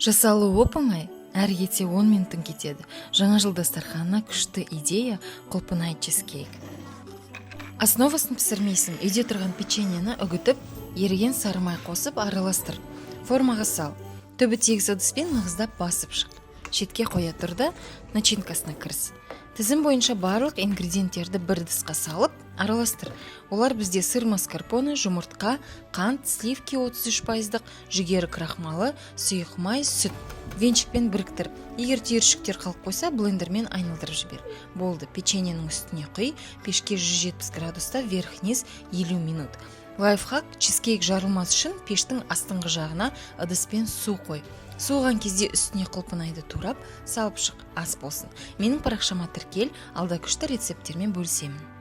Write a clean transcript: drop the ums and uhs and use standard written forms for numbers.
Жасалу оп-оңай, әр кетсе 10 минуттың кетеді. Жаңа жыл дастарханына күшті идея құлпынай чизкейк. Основасын пісірмейсің, үйде тұрған печеньені үгітіп, еріген сары май қосып араластыр. Формаға сал. Түбі тегіс ыдыспен нығыздап басып шық. Шетке қоя тұр да начинкасына кіріс. Тізім бойынша барлық ингредиенттерді бір ыдысқа салып, араластыр. Олар бізде сыр маскарпоне, жұмыртқа, қант, сливки 33%, жүгері крахмалы, сұйық май, сүт. Венчикпен біріктір. Егер түйіршіктер қалып қойса, блендермен айналдырып жібер. Болды, печеньенің үстіне құй, пешке 170 градуста верх-низ 50 минут. Лайфхак: чизкейк жарылмас үшін пештің астыңғы жағына ыдыспен су қой. Суыған кезде үстіне құлпынайды турап, салып шық, ас болсын. Менің парақшама тіркел, алда күшті рецепттермен бөлісемін.